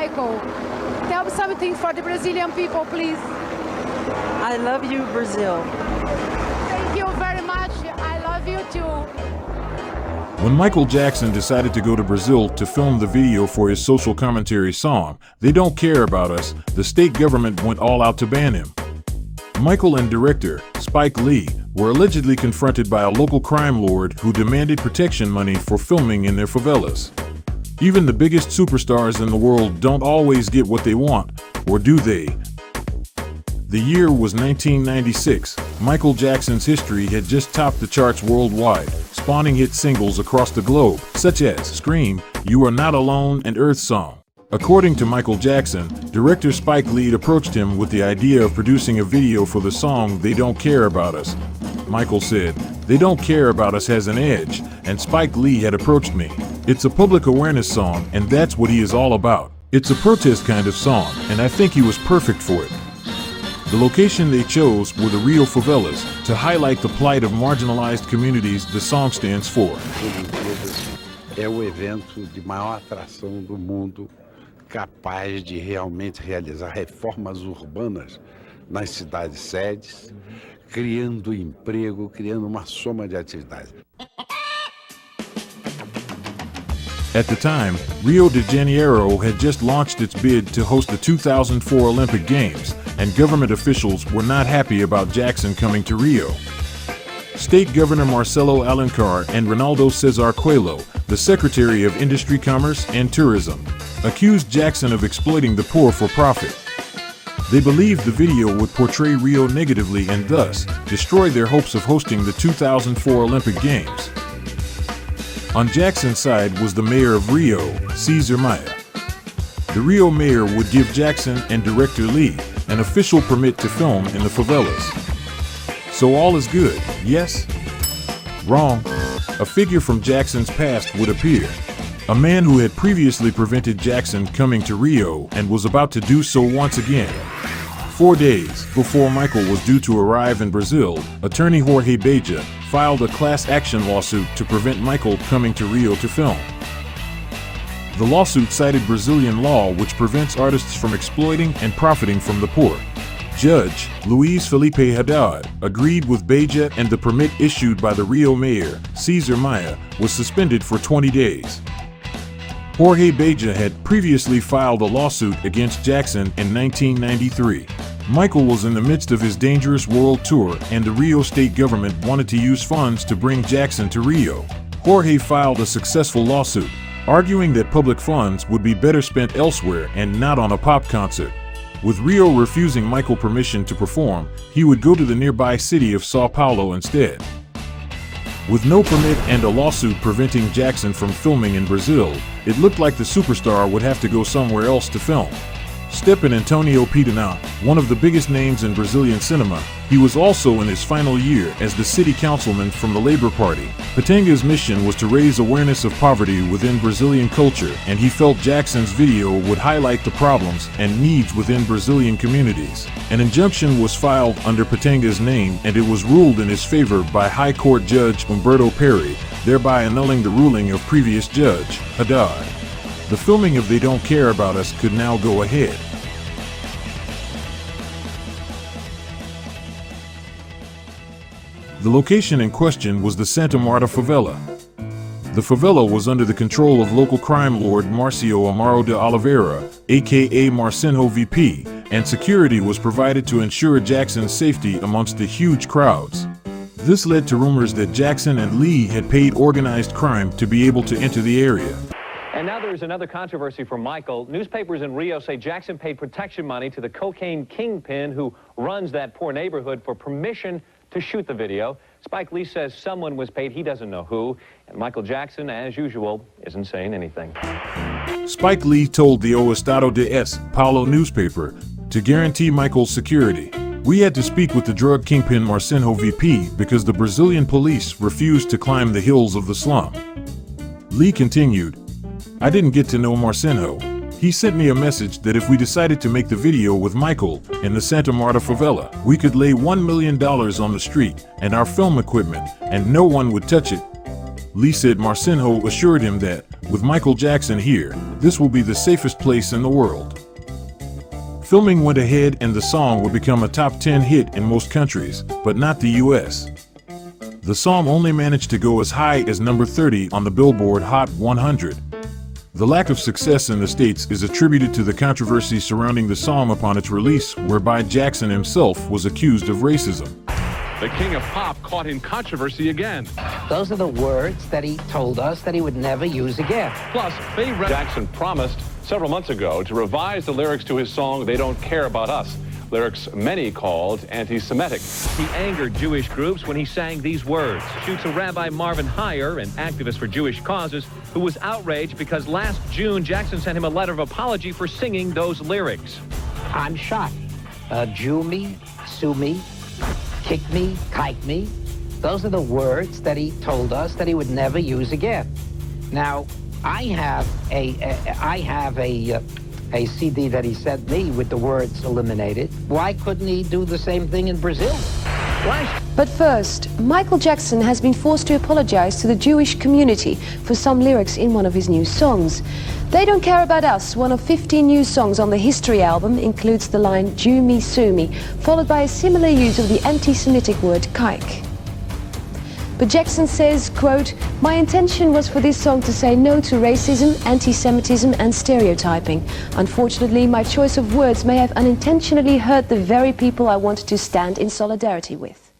Michael. Tell me something for the Brazilian people, please. I love you, Brazil. Thank you very much. I love you too. When Michael Jackson decided to go to Brazil to film the video for his social commentary song, They Don't Care About Us, the state government went all out to ban him. Michael and director, Spike Lee, were allegedly confronted by a local crime lord who demanded protection money for filming in their favelas. Even the biggest superstars in the world don't always get what they want, or do they? The year was 1996. Michael Jackson's history had just topped the charts worldwide, spawning hit singles across the globe, such as Scream, You Are Not Alone, and Earth Song. According to Michael Jackson, director Spike Lee approached him with the idea of producing a video for the song They Don't Care About Us. Michael said, "They Don't Care About Us has an edge, and Spike Lee had approached me. It's a public awareness song, and that's what he is all about. It's a protest kind of song, and I think he was perfect for it." The location they chose were the Rio favelas to highlight the plight of marginalized communities the song stands for. É o evento de maior atração do mundo, capaz de realmente realizar reformas urbanas nas cidades sedes, criando emprego, criando uma soma de atividades. At the time, Rio de Janeiro had just launched its bid to host the 2004 Olympic Games, and government officials were not happy about Jackson coming to Rio. State Governor Marcelo Alencar and Ronaldo Cesar Coelho, the Secretary of Industry, Commerce, and Tourism, accused Jackson of exploiting the poor for profit. They believed the video would portray Rio negatively and thus destroy their hopes of hosting the 2004 Olympic Games. On Jackson's side was the mayor of Rio, Cesar Maia. The Rio mayor would give Jackson and director Lee an official permit to film in the favelas. So all is good, yes? Wrong. A figure from Jackson's past would appear. A man who had previously prevented Jackson coming to Rio and was about to do so once again. 4 days before Michael was due to arrive in Brazil, attorney Jorge Beja filed a class action lawsuit to prevent Michael coming to Rio to film. The lawsuit cited Brazilian law which prevents artists from exploiting and profiting from the poor. Judge Luiz Felipe Haddad agreed with Beja, and the permit issued by the Rio mayor, Cesar Maia, was suspended for 20 days. Jorge Beja had previously filed a lawsuit against Jackson in 1993. Michael was in the midst of his dangerous world tour, and the Rio state government wanted to use funds to bring Jackson to Rio. Jorge filed a successful lawsuit, arguing that public funds would be better spent elsewhere and not on a pop concert. With Rio refusing Michael permission to perform, he would go to the nearby city of Sao Paulo instead. With no permit and a lawsuit preventing Jackson from filming in Brazil, it looked like the superstar would have to go somewhere else to film. Step in Antonio Pitana, one of the biggest names in Brazilian cinema, he was also in his final year as the city councilman from the Labour Party. Pitanga's mission was to raise awareness of poverty within Brazilian culture, and he felt Jackson's video would highlight the problems and needs within Brazilian communities. An injunction was filed under Pitanga's name, and it was ruled in his favor by High Court Judge Humberto Perry, thereby annulling the ruling of previous Judge Haddad. The filming of They Don't Care About Us could now go ahead. The location in question was the Santa Marta favela. The favela was under the control of local crime lord Marcio Amaro de Oliveira, aka Marcinho VP, and security was provided to ensure Jackson's safety amongst the huge crowds. This led to rumors that Jackson and Lee had paid organized crime to be able to enter the area. And now there's another controversy for Michael. Newspapers in Rio say Jackson paid protection money to the cocaine kingpin who runs that poor neighborhood for permission to shoot the video. Spike Lee says someone was paid, he doesn't know who, and Michael Jackson, as usual, isn't saying anything. Spike Lee told the O Estado de São Paulo newspaper to guarantee Michael's security. We had to speak with the drug kingpin Marcinho VP because the Brazilian police refused to climb the hills of the slum. Lee continued, I didn't get to know Marcinho. He sent me a message that if we decided to make the video with Michael in the Santa Marta favela, we could lay $1 million on the street and our film equipment, and no one would touch it. Lee said Marcinho assured him that, with Michael Jackson here, this will be the safest place in the world. Filming went ahead and the song would become a top 10 hit in most countries, but not the US. The song only managed to go as high as number 30 on the Billboard Hot 100. The lack of success in the States is attributed to the controversy surrounding the song upon its release, whereby Jackson himself was accused of racism. The king of pop caught in controversy again. Those are the words that he told us that he would never use again. Plus, Jackson promised several months ago to revise the lyrics to his song, They Don't Care About Us. Lyrics many called anti-Semitic. He angered Jewish groups when he sang these words. Shoots a Rabbi Marvin Heyer, an activist for Jewish causes, who was outraged because last June Jackson sent him a letter of apology for singing those lyrics. I'm shocked. Jew me, sue me, kick me, kike me. Those are the words that he told us that he would never use again. Now, I have a CD that he sent me with the words eliminated. Why couldn't he do the same thing in Brazil? Why? But first, Michael Jackson has been forced to apologize to the Jewish community for some lyrics in one of his new songs. They Don't Care About Us, one of 15 new songs on the History album, includes the line Jew me, sue me, followed by a similar use of the anti-Semitic word kike. But Jackson says, quote, "My intention was for this song to say no to racism, anti-Semitism and stereotyping. Unfortunately, my choice of words may have unintentionally hurt the very people I wanted to stand in solidarity with."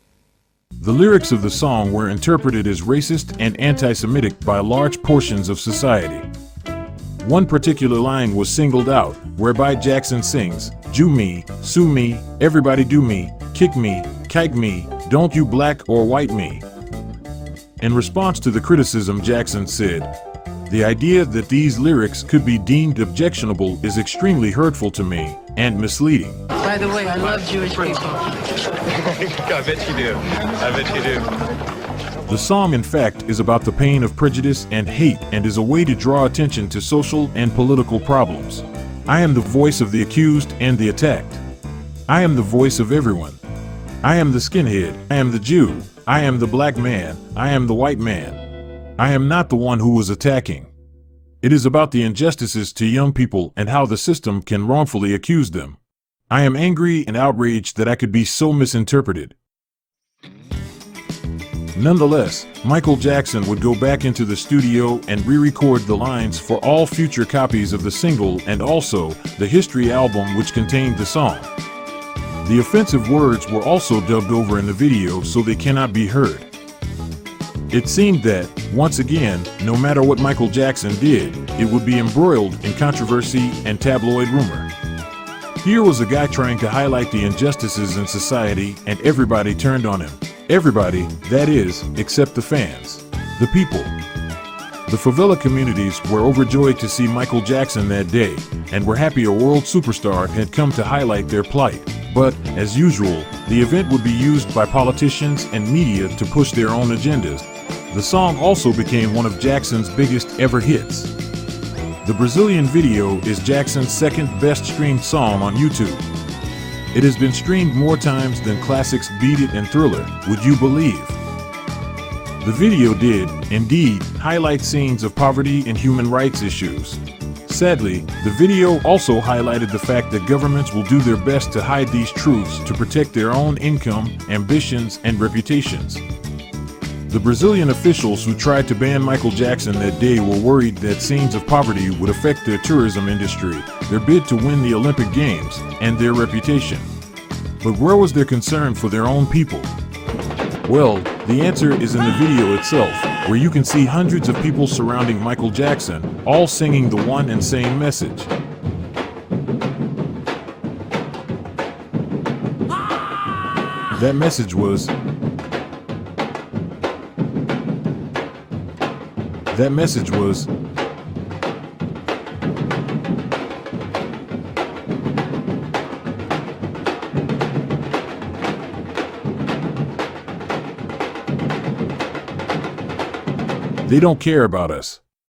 The lyrics of the song were interpreted as racist and anti-Semitic by large portions of society. One particular line was singled out, whereby Jackson sings, "Jew me, sue me, everybody do me, kick me, kike me, don't you black or white me." In response to the criticism, Jackson said, "The idea that these lyrics could be deemed objectionable is extremely hurtful to me and misleading." By the way, I love Jewish people. I bet you do. I bet you do. The song, in fact, is about the pain of prejudice and hate and is a way to draw attention to social and political problems. I am the voice of the accused and the attacked. I am the voice of everyone. I am the skinhead. I am the Jew. I am the black man. I am the white man. I am not the one who was attacking. It is about the injustices to young people and how the system can wrongfully accuse them. I am angry and outraged that I could be so misinterpreted. Nonetheless, Michael Jackson would go back into the studio and re-record the lines for all future copies of the single and also the History album, which contained the song. The offensive words were also dubbed over in the video so they cannot be heard. It seemed that, once again, no matter what Michael Jackson did, it would be embroiled in controversy and tabloid rumor. Here was a guy trying to highlight the injustices in society and everybody turned on him. Everybody, that is, except the fans. The people. The favela communities were overjoyed to see Michael Jackson that day and were happy a world superstar had come to highlight their plight. But, as usual, the event would be used by politicians and media to push their own agendas. The song also became one of Jackson's biggest ever hits. The Brazilian video is Jackson's second best streamed song on YouTube. It has been streamed more times than classics Beat It and Thriller, Would You Believe? The video did, indeed, highlight scenes of poverty and human rights issues. Sadly, the video also highlighted the fact that governments will do their best to hide these truths to protect their own income, ambitions, and reputations. The Brazilian officials who tried to ban Michael Jackson that day were worried that scenes of poverty would affect their tourism industry, their bid to win the Olympic Games, and their reputation. But where was their concern for their own people? Well, the answer is in the video itself, where you can see hundreds of people surrounding Michael Jackson, all singing the one and same message. That message was, they don't care about us.